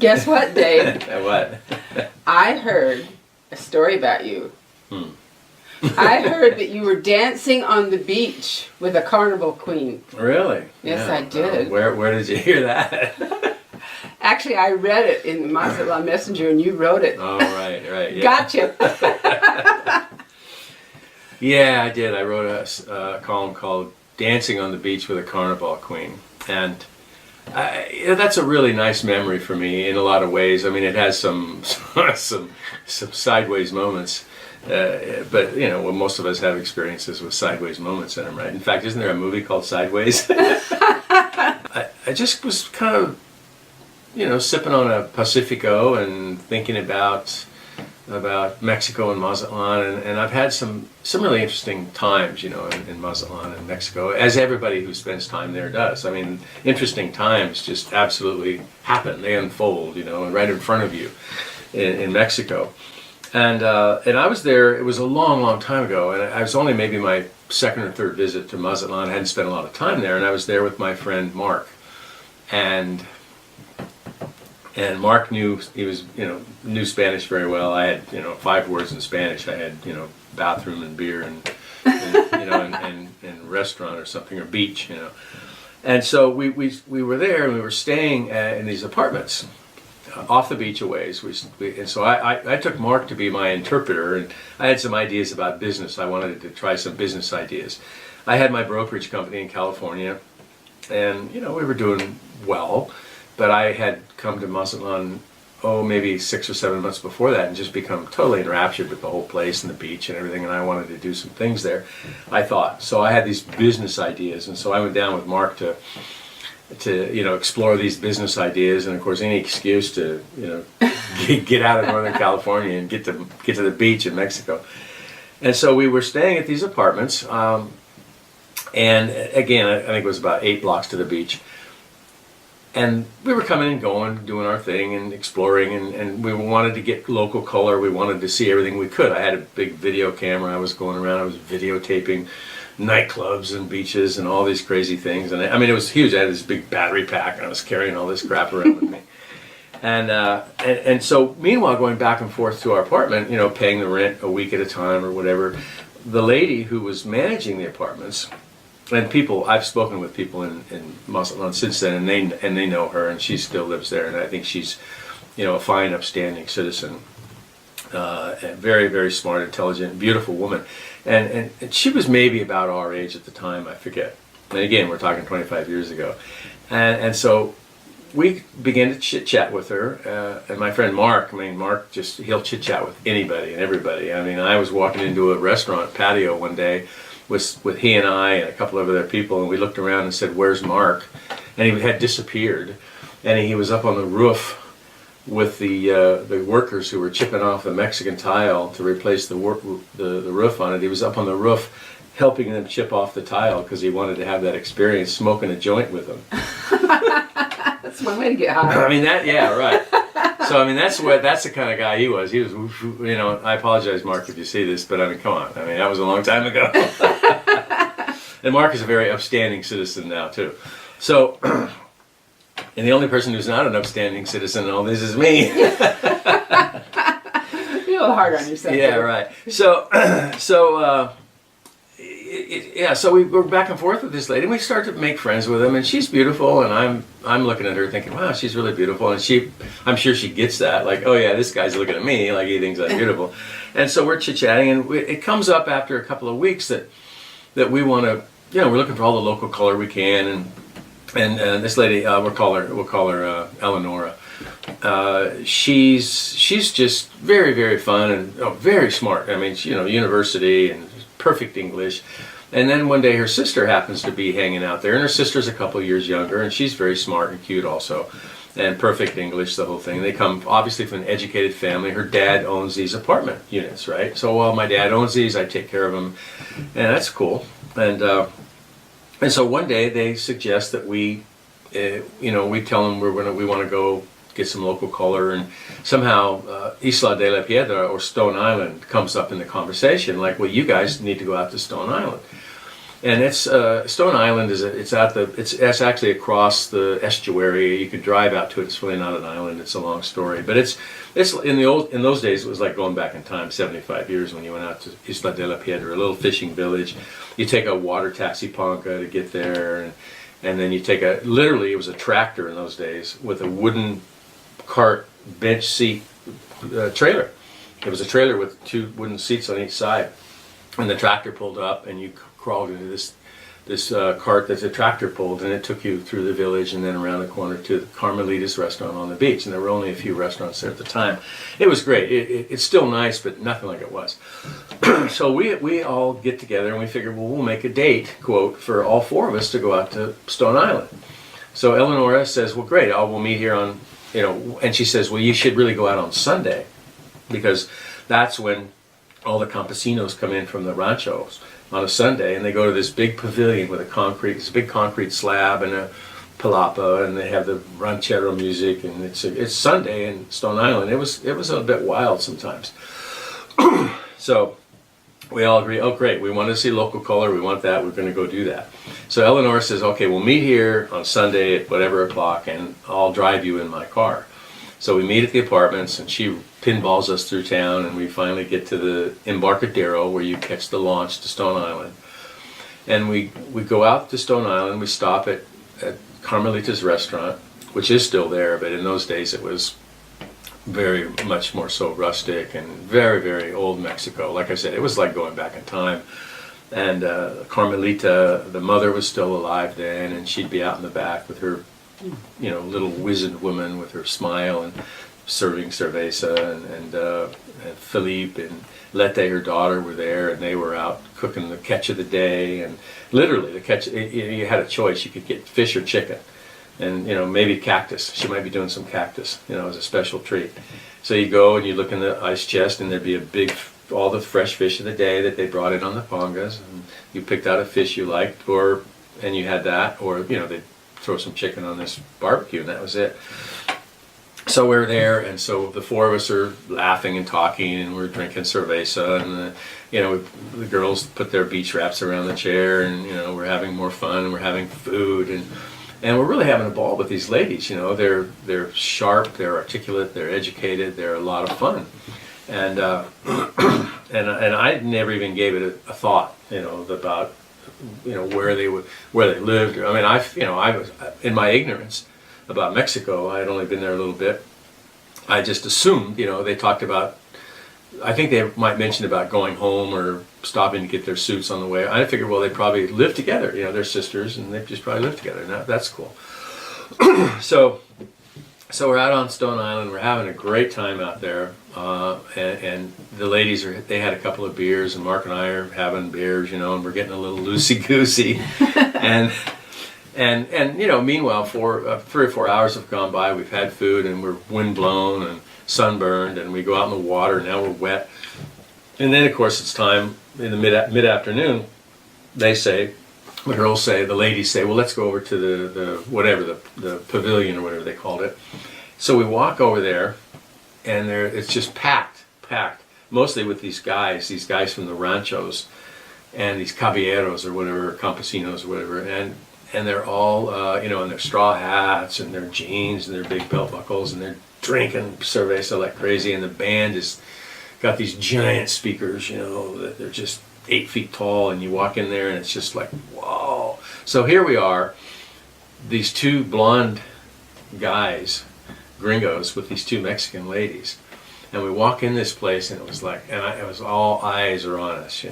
Guess what, Dave? What? I heard a story about you. I heard that you were dancing on the beach with a Carnival Queen. Really? Yes, Yeah. I did. Where did you hear that? Actually, I read it in the Mazatlan Messenger, and you wrote it. Oh, right. Yeah. Gotcha. Yeah, I did. I wrote a column called "Dancing on the Beach with a Carnival Queen," and that's a really nice memory for me in a lot of ways. I mean, it has some sideways moments, but well, most of us have experiences with sideways moments in them, right? In fact, isn't there a movie called Sideways? I just was kind of, sipping on a Pacifico and thinking about Mexico and Mazatlan, and I've had some really interesting times, in Mazatlan and Mexico, as everybody who spends time there does. I mean, interesting times just absolutely happen. They unfold, right in front of you in Mexico. And I was there, it was a long time ago, and I was only maybe my second or third visit to Mazatlan. I hadn't spent a lot of time there, and I was there with my friend Mark. And Mark knew Spanish very well. I had 5 words in Spanish. I had bathroom and beer and restaurant or something, or beach, And so we were there, and we were staying in these apartments off the beach a ways. And so I took Mark to be my interpreter, and I had some ideas about business. I wanted to try some business ideas. I had my brokerage company in California, and we were doing well. But I had come to Mazatlan, maybe 6 or 7 months before that, and just become totally enraptured with the whole place and the beach and everything, and I wanted to do some things there, I thought. So I had these business ideas, and so I went down with Mark to explore these business ideas, and of course any excuse to get out of Northern California and get to the beach in Mexico. And so we were staying at these apartments, and again, I think it was about 8 blocks to the beach. And we were coming and going, doing our thing and exploring, and we wanted to get local color. We wanted to see everything we could. I had a big video camera. I was going around. I was videotaping nightclubs and beaches and all these crazy things. And I mean, it was huge. I had this big battery pack, and I was carrying all this crap around with me. And so, meanwhile, going back and forth to our apartment, paying the rent a week at a time or whatever, the lady who was managing the apartments. And I've spoken with people in Mazatlan since then, and they know her, and she still lives there, and I think she's, a fine, upstanding citizen, and very, very smart, intelligent, beautiful woman, and she was maybe about our age at the time, I forget. And again, we're talking 25 years ago, and so we began to chit chat with her, and my friend Mark. He'll chit chat with anybody and everybody. I mean, I was walking into a restaurant patio one day with he and I and a couple of other people, and we looked around and said, "Where's Mark?" And he had disappeared, and he was up on the roof with the workers who were chipping off the Mexican tile to replace the roof on it. He was up on the roof helping them chip off the tile because he wanted to have that experience smoking a joint with them. That's one way to get high. I mean, right. So I mean, that's the kind of guy he was. He was, I apologize, Mark, if you see this, but I mean, come on. I mean, that was a long time ago. And Mark is a very upstanding citizen now too. So, and the only person who's not an upstanding citizen in all this is me. You're a little hard on yourself. Yeah, right. So we were back and forth with this lady, and we started to make friends with him, and she's beautiful, and I'm looking at her thinking, wow, she's really beautiful, and I'm sure she gets that, like, oh yeah, this guy's looking at me like he thinks I'm beautiful. And so we're chit-chatting, and it comes up after a couple of weeks that we want to, we're looking for all the local color we can, and this lady, we'll call her Eleonora. She's just very, very fun and very smart. I mean, university and perfect English. And then one day her sister happens to be hanging out there, and her sister's a couple years younger, and she's very smart and cute also, and perfect English, the whole thing. They come obviously from an educated family. Her dad owns these apartment units, right? So while my dad owns these, I take care of them, and that's cool. And so one day they suggest that we tell them we want to go get some local color, and somehow Isla de la Piedra, or Stone Island, comes up in the conversation, like, well, you guys need to go out to Stone Island. And it's Stone Island it's actually across the estuary. You could drive out to it. It's really not an island. It's a long story, but it's in those days it was like going back in time 75 years when you went out to Isla de la Piedra, a little fishing village. You take a water taxi ponca to get there, and then you take literally it was a tractor in those days with a wooden cart bench seat trailer. It was a trailer with 2 wooden seats on each side, and the tractor pulled up, and you crawled into this cart that the tractor pulled, and it took you through the village and then around the corner to the Carmelita's restaurant on the beach. And there were only a few restaurants there at the time. It was great. It's still nice, but nothing like it was. So we all get together and we figured, well, we'll make a date, quote, for all 4 of us to go out to Stone Island. So Eleonora says, well, great, we'll meet here on, and she says, well, you should really go out on Sunday, because that's when all the campesinos come in from the ranchos on a Sunday, and they go to this big pavilion with this big concrete slab and a palapa, and they have the ranchero music, and it's Sunday in Stone Island. It was a bit wild sometimes. So we all agree, oh great, we want to see local color, we want that, we're going to go do that. So Eleanor says, okay, we'll meet here on Sunday at whatever o'clock, and I'll drive you in my car. So we meet at the apartments, and she pinballs us through town, and we finally get to the Embarcadero where you catch the launch to Stone Island. And we go out to Stone Island, we stop at Carmelita's restaurant, which is still there, but in those days it was very much more so rustic and very, very old Mexico. Like I said, it was like going back in time. And Carmelita, the mother, was still alive then, and she'd be out in the back with her little wizened woman with her smile and serving cerveza, and Felipe and Lete, her daughter, were there, and they were out cooking the catch of the day. And literally the catch, you had a choice. You could get fish or chicken, and maybe cactus. She might be doing some cactus, as a special treat. So you go and you look in the ice chest, and there'd be all the fresh fish of the day that they brought in on the pongas, and you picked out a fish you liked, and you had that, or they'd throw some chicken on this barbecue, and that was it. So we're there, and so the 4 of us are laughing and talking, and we're drinking cerveza, and the girls put their beach wraps around the chair, and we're having more fun, and we're having food, and we're really having a ball with these ladies. They're sharp, they're articulate, they're educated, they're a lot of fun, and I never even gave it a thought, about where they lived. I mean, I was in my ignorance about Mexico. I had only been there a little bit. I just assumed, they talked about, I think they might mention about going home or stopping to get their suits on the way. I figured, well, they probably live together. They're sisters, and they just probably live together. And that's cool. So we're out on Stone Island. We're having a great time out there. And the ladies they had a couple of beers, and Mark and I are having beers, and we're getting a little loosey-goosey. And meanwhile, 3 or 4 hours have gone by. We've had food, and we're windblown and sunburned, and we go out in the water. Now we're wet. And then, of course, it's time in the mid-afternoon. The ladies say, well, let's go over to the pavilion or whatever they called it. So we walk over there, and it's just packed, mostly with these guys from the ranchos, and these caballeros or whatever, campesinos or whatever, and they're all, in their straw hats and their jeans and their big belt buckles, and they're drinking cerveza like crazy, and the band has got these giant speakers, that they're just 8 feet tall, and you walk in there and it's just like, whoa. So here we are, these 2 blonde guys, gringos, with these 2 Mexican ladies, and we walk in this place, and it was like, it was all eyes are on us,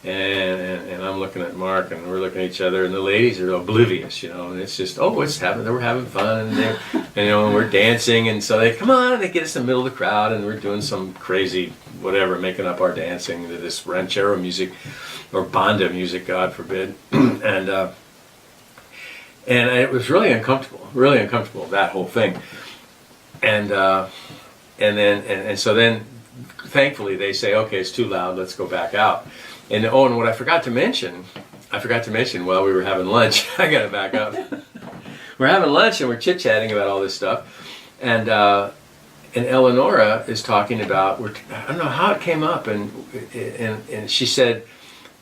and I'm looking at Mark, and we're looking at each other, and the ladies are oblivious, and it's just, we're having fun, and we're dancing, and so they come on, they get us in the middle of the crowd, and we're doing some crazy whatever, making up our dancing to this ranchero music or banda music, God forbid, and it was really uncomfortable, that whole thing, and so then thankfully they say, okay, it's too loud, let's go back out. And what I forgot to mention while we were having lunch, I got to back up. We're having lunch and we're chit-chatting about all this stuff, and Eleonora is talking about, I don't know how it came up, and she said,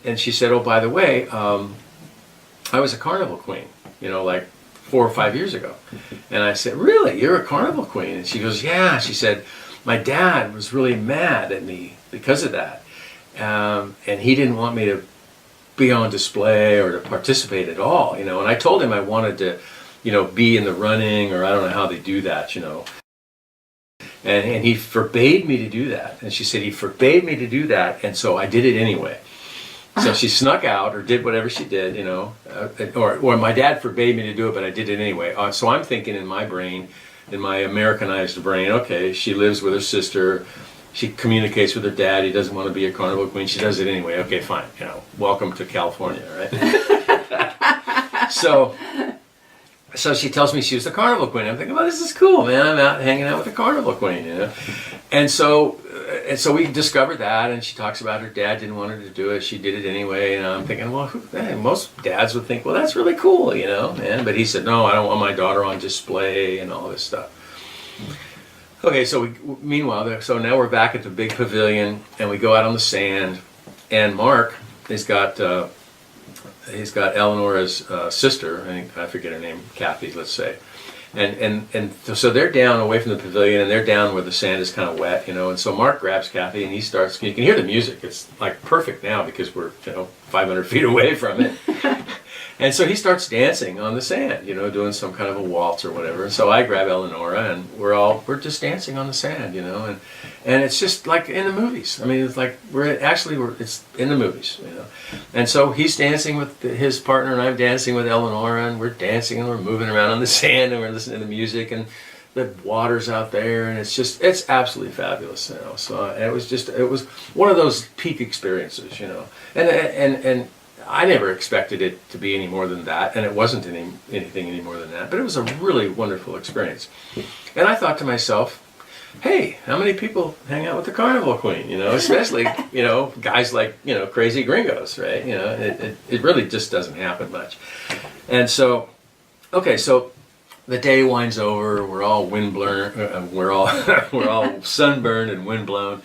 and she said, oh, by the way, I was a Carnival Queen, like 4 or 5 years ago. And I said, really? You're a Carnival Queen? And she goes, yeah. She said, my dad was really mad at me because of that. And he didn't want me to be on display or to participate at all, And I told him I wanted to, be in the running, or I don't know how they do that, And he forbade me to do that. And she said, he forbade me to do that, and so I did it anyway. So she snuck out or did whatever she did, or my dad forbade me to do it, but I did it anyway. So I'm thinking in my brain, in my Americanized brain, okay, she lives with her sister, she communicates with her dad, he doesn't want to be a Carnival Queen, she does it anyway, okay, fine, welcome to California, right? So she tells me she was the Carnival Queen. I'm thinking, well, this is cool, man. I'm out hanging out with the Carnival Queen, And so we discovered that, and she talks about her dad didn't want her to do it. She did it anyway, and I'm thinking, well, most dads would think, well, that's really cool, man. But he said, no, I don't want my daughter on display and all this stuff. Okay, so meanwhile, so now we're back at the big pavilion, and we go out on the sand, and Mark has got Eleonora's sister, I forget her name, Kathy, let's say. And so they're down away from the pavilion, and they're down where the sand is kind of wet, and so Mark grabs Kathy, and he starts, you can hear the music, it's like perfect now because we're 500 feet away from it. And so he starts dancing on the sand, doing some kind of a waltz or whatever. And so I grab Eleonora, and we're just dancing on the sand, and it's just like in the movies. I mean, it's like it's in the movies, And so he's dancing with his partner, and I'm dancing with Eleonora, and we're dancing and we're moving around on the sand, and we're listening to the music, and the water's out there, and it's absolutely fabulous, So it was one of those peak experiences, and I never expected it to be any more than that, and it wasn't anything any more than that, but it was a really wonderful experience. And I thought to myself, hey, how many people hang out with the Carnival Queen, especially, guys like, crazy gringos, right? It really just doesn't happen much. And so, okay, so the day winds over, we're all we're all sunburned and windblown.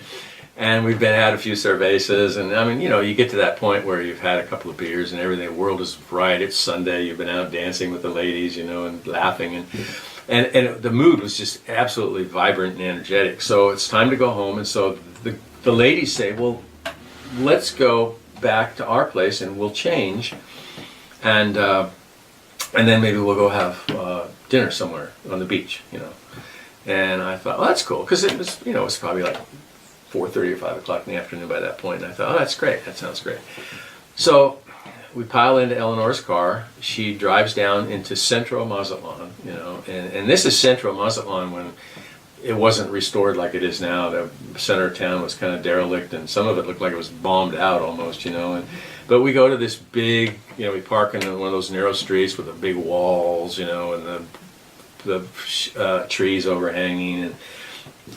And we've had a few cervezas, and I mean, you get to that point where you've had a couple of beers and everything. The world is bright. It's Sunday. You've been out dancing with the ladies, and laughing, and the mood was just absolutely vibrant and energetic. So it's time to go home, and so the ladies say, well, let's go back to our place and we'll change, and then maybe we'll go have dinner somewhere on the beach, And I thought, well, that's cool, because it was, it was probably like 4:30 or 5 o'clock in the afternoon by that point, and I thought, oh, that's great, that sounds great. So we pile into Eleanor's car. She drives down into Centro Mazatlan, and this is Centro Mazatlan when it wasn't restored like it is now. The center of town was kind of derelict, and some of it looked like it was bombed out almost, But we go to this big, we park in one of those narrow streets with the big walls, and the trees overhanging,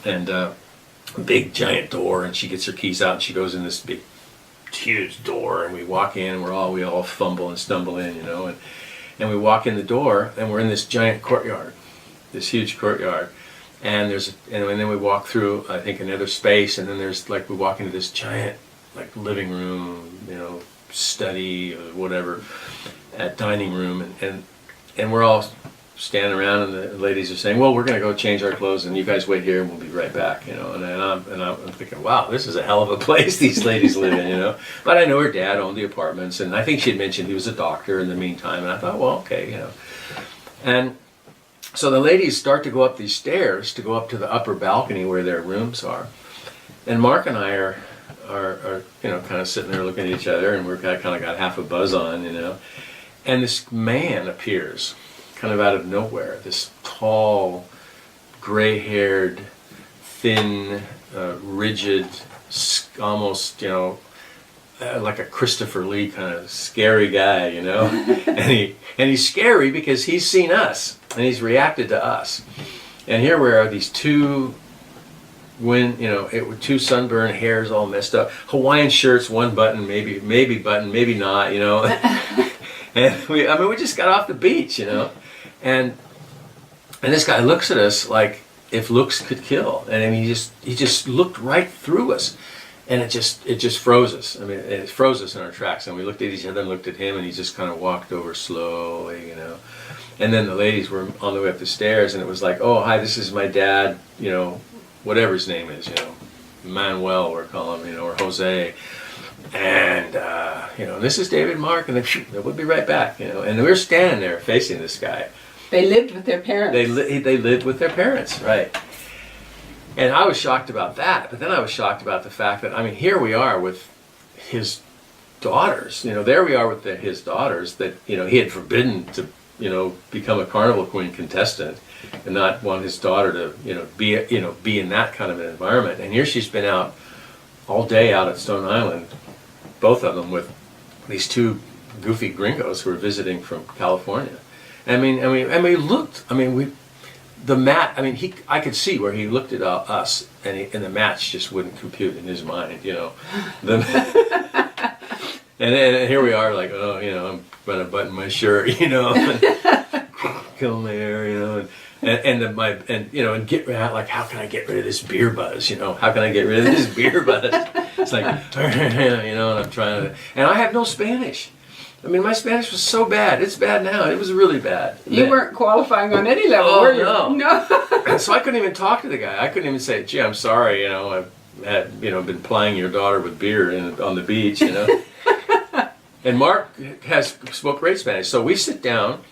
and big giant door, and she gets her keys out and she goes in this big huge door, and we walk in, and we all fumble and stumble in, and we walk in the door, and we're in this giant courtyard, this huge courtyard, and then we walk through, I think, another space, and then there's like, we walk into this giant like living room, study or whatever, dining room, and we're all standing around, and the ladies are saying, well, we're going to go change our clothes, and you guys wait here and we'll be right back, and I'm thinking, wow, this is a hell of a place these ladies live in, But I know her dad owned the apartments, and I think she had mentioned he was a doctor in the meantime, and I thought, well, okay, And so the ladies start to go up these stairs to go up to the upper balcony where their rooms are, and Mark and I are kind of sitting there looking at each other, and we're kind of got half a buzz on, and this man appears kind of out of nowhere, this tall, gray-haired, thin, rigid, almost, like a Christopher Lee kind of scary guy, and he's scary because he's seen us, and he's reacted to us. And here we are, these two two sunburned hairs all messed up, Hawaiian shirts, one button, maybe button, maybe not, And we just got off the beach, And this guy looks at us like if looks could kill. And I mean, he just looked right through us. And it just froze us. I mean, it froze us in our tracks. And we looked at each other and looked at him, and he just kind of walked over slowly, And then the ladies were on the way up the stairs, and it was like, oh, hi, this is my dad, whatever his name is, Manuel, we're calling him, or Jose. And, this is David and Mark, and then we'll be right back, And we were standing there facing this guy. They lived with their parents. They lived with their parents, right. And I was shocked about that, but then I was shocked about the fact that, here we are with his daughters, there we are with his daughters that, he had forbidden to, become a Carnival Queen contestant and not want his daughter to, be in that kind of an environment. And here she's been out all day out at Stone Island, both of them with these two goofy gringos who were visiting from California. And we looked, I could see where he looked at us, and the match just wouldn't compute in his mind, And then here we are, like, I'm going to button my shirt, kill my hair, and get rid of, like, how can I get rid of this beer buzz, How can I get rid of this beer buzz? It's like, and I'm trying to, and I have no Spanish. My Spanish was so bad. It's bad now. It was really bad. You weren't qualifying on any level, were you? No. So I couldn't even talk to the guy. I couldn't even say, gee, I'm sorry, I've had, been plying your daughter with beer on the beach, And Mark spoke great Spanish. So we sit down,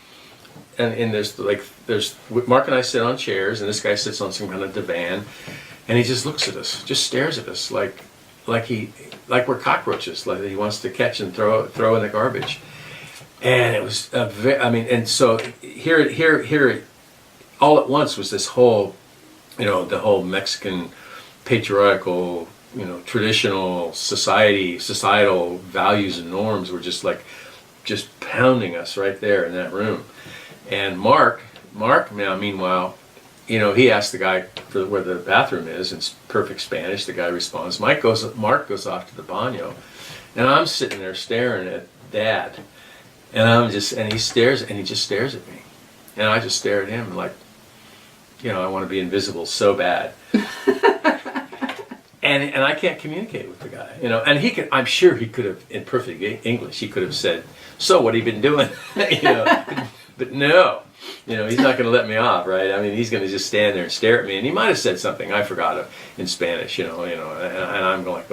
and there's Mark and I sit on chairs, and this guy sits on some kind of divan, and he just looks at us, just stares at us like we're cockroaches, like he wants to catch and throw in the garbage. And it was and so here all at once was this whole, the whole Mexican patriarchal, traditional societal values and norms were just pounding us right there in that room. And Mark now, meanwhile, he asked the guy for where the bathroom is in perfect Spanish. The guy responds. Mark goes off to the baño, and I'm sitting there staring at Dad, and he just stares at me, and I just stare at him like, I want to be invisible so bad, and I can't communicate with the guy, and I'm sure he could have, in perfect English, he could have said, so what have you been doing, but no. He's not going to let me off, right? He's going to just stand there and stare at me, and he might have said something I forgot in Spanish, and I'm going,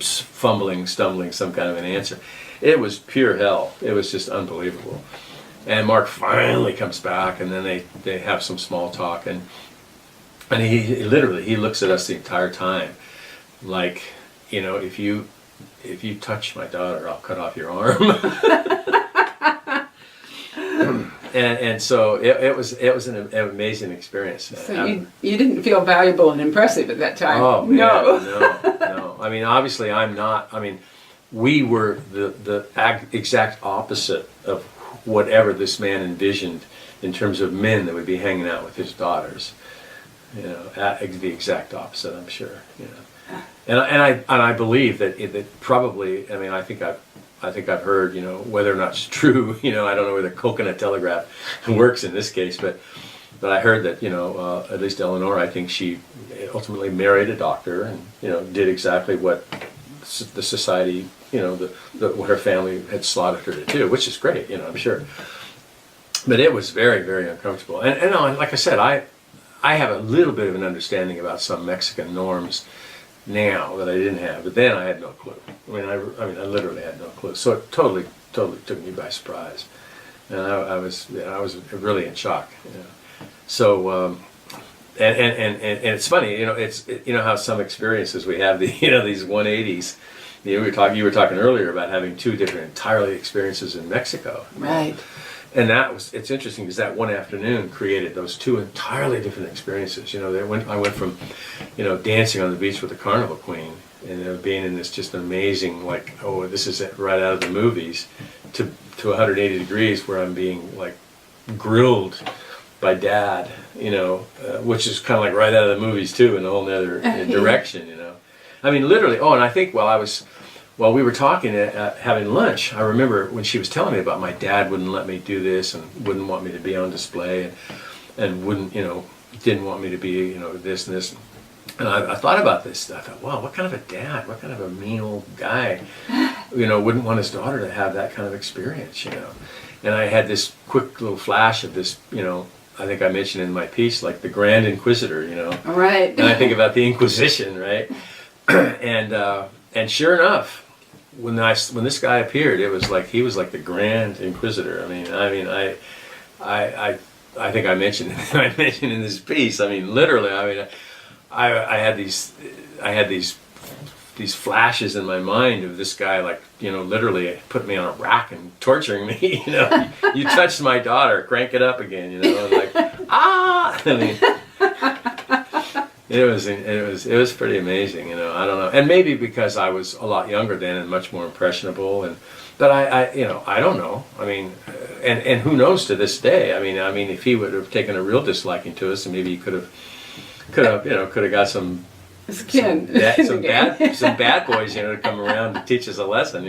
fumbling, stumbling some kind of an answer. It was pure hell. It was just unbelievable. And Mark finally comes back, and then they have some small talk, and he literally looks at us the entire time, like, if you touch my daughter, I'll cut off your arm. And so it was an amazing experience. So you didn't feel valuable and impressive at that time? Oh, no. No. Obviously I'm not. We were the exact opposite of whatever this man envisioned in terms of men that would be hanging out with his daughters. The exact opposite, I'm sure. And I believe that probably. I think I've heard, whether or not it's true, I don't know where the coconut telegraph works in this case, but I heard that, at least Eleanor, I think she ultimately married a doctor and, did exactly what the society, what her family had slotted her to do, which is great, I'm sure. But it was very, very uncomfortable. And like I said, I have a little bit of an understanding about some Mexican norms now that I didn't have, but then I had no clue. I literally had no clue. So it totally took me by surprise, and I was really in shock. So and it's funny, it's how some experiences we have these 180s. You were talking earlier about having two different entirely experiences in Mexico, right? And it's interesting because that one afternoon created those two entirely different experiences. I went from, dancing on the beach with the Carnival Queen and being in this just amazing, like, oh, this is it right out of the movies, to 180 degrees where I'm being like grilled by Dad, which is kind of like right out of the movies too, in a whole nother direction, literally. Oh, and I think while we were talking, having lunch, I remember when she was telling me about my dad wouldn't let me do this and wouldn't want me to be on display and wouldn't, didn't want me to be, this and this. And I thought about this. I thought, wow, what kind of a dad, what kind of a mean old guy, wouldn't want his daughter to have that kind of experience, And I had this quick little flash of this, I think I mentioned in my piece, like the Grand Inquisitor, Right. And I think about the Inquisition, right? and sure enough, when this guy appeared, it was like he was like the Grand Inquisitor. I think I mentioned in this piece. Literally. I had these flashes in my mind of this guy, like, literally put me on a rack and torturing me. You touched my daughter, crank it up again. Like, ah. It was pretty amazing. I don't know, and maybe because I was a lot younger then and much more impressionable, but I don't know. And who knows to this day? If he would have taken a real disliking to us, and maybe he could have got some bad boys, to come around to teach us a lesson,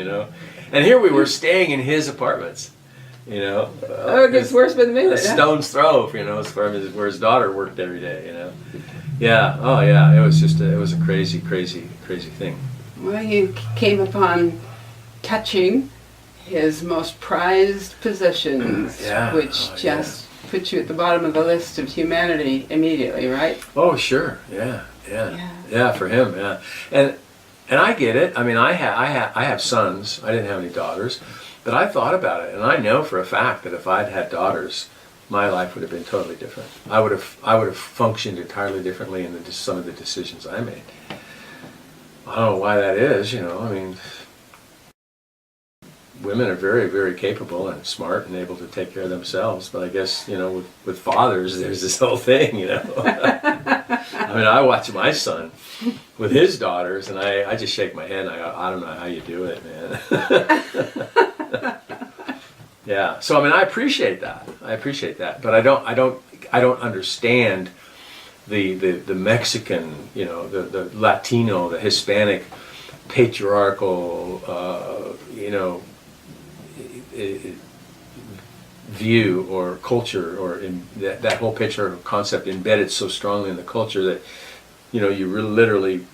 And here we were staying in his apartments, it gets worse by the minute. A stone's throw, where his daughter worked every day, Yeah. Oh, yeah. It was a crazy, crazy, crazy thing. Well, you came upon touching his most prized possessions, which just put you at the bottom of the list of humanity immediately, right? Oh, sure. Yeah, for him, yeah. And I get it. I have sons. I didn't have any daughters, but I thought about it, and I know for a fact that if I'd had daughters, my life would have been totally different. I would have functioned entirely differently in some of the decisions I made. I don't know why that is. Women are very, very capable and smart and able to take care of themselves. But I guess, with fathers, there's this whole thing, I watch my son with his daughters, and I just shake my head and I go, I don't know how you do it, man. Yeah. So, I appreciate that. But I don't understand the Mexican, the Latino, the Hispanic patriarchal, view or culture, or that whole patriarchal concept embedded so strongly in the culture that you really literally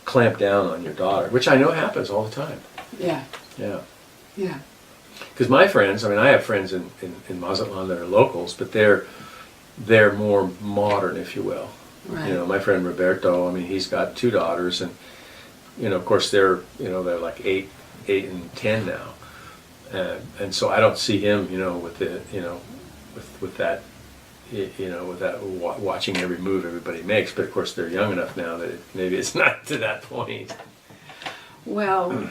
clamp down on your daughter, which I know happens all the time. Yeah. Because my friends, I have friends in Mazatlan that are locals, but they're more modern, if you will. Right. My friend Roberto, he's got 2 daughters, and of course they're like 8 and 10 now. And so I don't see him, with that, with that watching every move everybody makes. But of course they're young enough now that maybe it's not to that point. Well,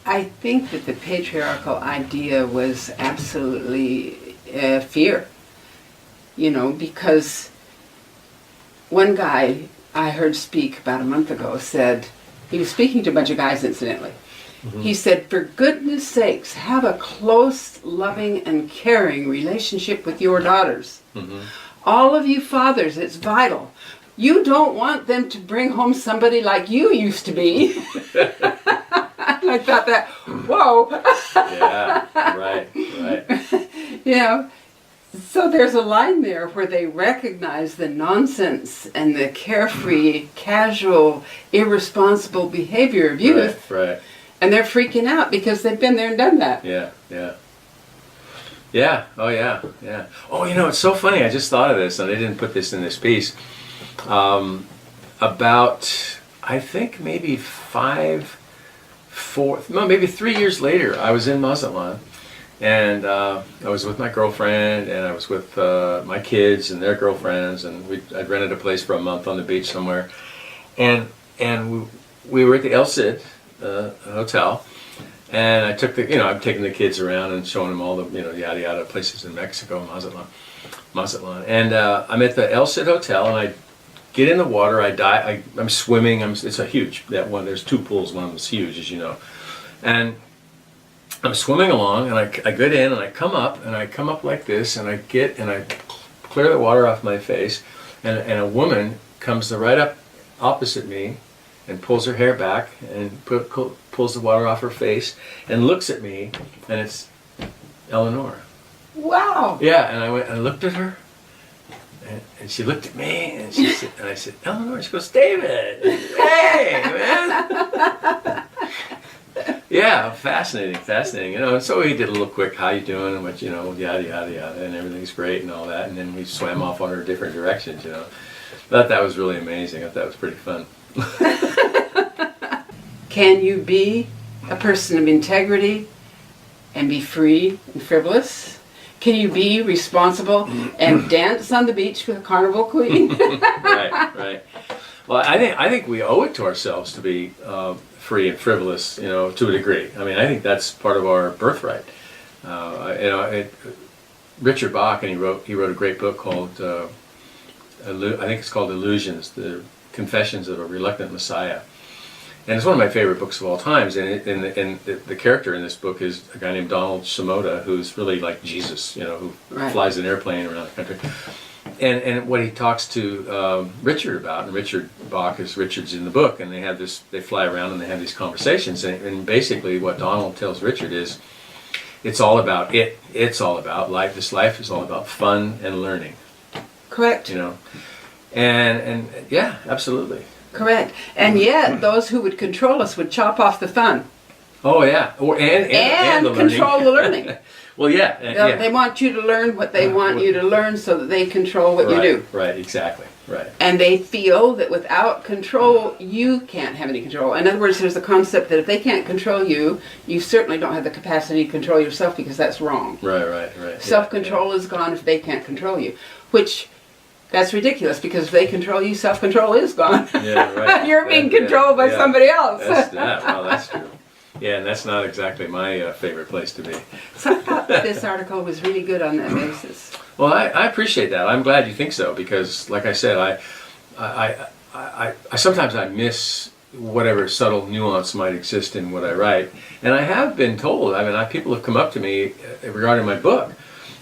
I think that the patriarchal idea was absolutely fear, because one guy I heard speak about a month ago said, he was speaking to a bunch of guys incidentally, he said, for goodness sakes, have a close, loving, and caring relationship with your daughters. All of you fathers, it's vital. You don't want them to bring home somebody like you used to be. I thought that, whoa. Yeah, right. So there's a line there where they recognize the nonsense and the carefree, casual, irresponsible behavior of youth. Right. And they're freaking out because they've been there and done that. Yeah. Oh, yeah. Oh, it's so funny. I just thought of this, and I didn't put this in this piece. About, I think maybe 3 years later, I was in Mazatlan, and I was with my girlfriend, and I was with my kids and their girlfriends, and I'd rented a place for a month on the beach somewhere, and we were at the El Cid hotel, and I took I'm taking the kids around and showing them all the yada yada places in Mexico, Mazatlan, and I'm at the El Cid hotel, and I get in the water. I'm swimming. It's a huge one. There's 2 pools. One of them's huge, as you know, and I'm swimming along, and I get in, and I come up like this, and I clear the water off my face, and a woman comes right up opposite me and pulls her hair back and pulls the water off her face and looks at me, and it's Eleanor. Wow. Yeah, and I looked at her, And she looked at me, and she said, and I said, Eleanor. She goes, David, hey, man. Yeah, fascinating. You know, and so he did a little quick, how you doing, and what, you know, yada, yada, yada, and everything's great and all that. And then we swam off on our different directions, you know. I thought that was really amazing. I thought that was pretty fun. Can you be a person of integrity and be free and frivolous? Can you be responsible and dance on the beach with a Carnival Queen? Right. Well, I think we owe it to ourselves to be free and frivolous, you know, to a degree. I mean, I think that's part of our birthright. You know, Richard Bach, and he wrote a great book called I think it's called Illusions: The Confessions of a Reluctant Messiah. And it's one of my favorite books of all times. And the character in this book is a guy named Donald Shimoda, who's really like Jesus, you know, who flies an airplane around the country. And what he talks to Richard about, and Richard Bach is Richard's in the book, and they fly around and they have these conversations. And basically what Donald tells Richard is, it's all about it's all about life. This life is all about fun and learning. Correct. You know, and yeah, absolutely. Correct. And yet, those who would control us would chop off the fun. Oh yeah, and the control the learning. Well, yeah. They want you to learn what they want you to learn, so that they control what you do. Right. Exactly. Right. And they feel that without control, you can't have any control. In other words, there's the concept that if they can't control you, you certainly don't have the capacity to control yourself, because that's wrong. Right. Self-control is gone if they can't control you, which. That's ridiculous, because if they control you, self-control is gone. Yeah, right. You're being controlled by somebody else. Well, that's true. Yeah, and that's not exactly my favorite place to be. So I thought that this article was really good on that basis. Well, I appreciate that. I'm glad you think so, because, like I said, I sometimes I miss whatever subtle nuance might exist in what I write, and I have been told. I mean, people have come up to me regarding my book.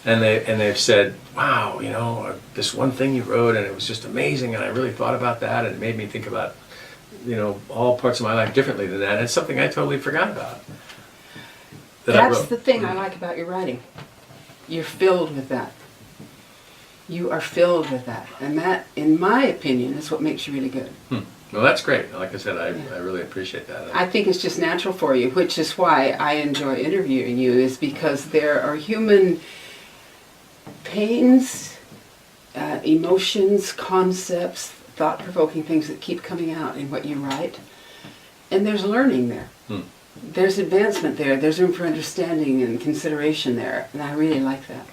And they've said, wow, you know, this one thing you wrote, and it was just amazing, and I really thought about that, and it made me think about, you know, all parts of my life differently than that. And it's something I totally forgot about. That's the thing I like about your writing. You're filled with that. You are filled with that. And that, in my opinion, is what makes you really good. Well, that's great. Like I said, I really appreciate that. I think it's just natural for you, which is why I enjoy interviewing you, is because there are human pains, emotions, concepts, thought-provoking things that keep coming out in what you write. And there's learning there. There's advancement there. There's room for understanding and consideration there. And I really like that.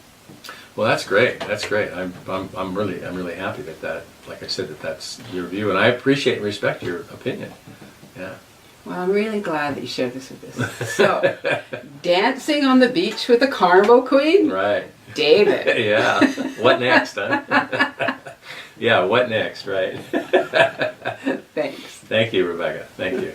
Well, that's great. That's great. I'm really happy that like I said, that's your view, and I appreciate and respect your opinion. Yeah. Well, I'm really glad that you shared this with us. So, dancing on the beach with a Carnival Queen? Right. David. Yeah. What next, huh? Yeah, what next, right? Thanks. Thank you, Rebecca. Thank you.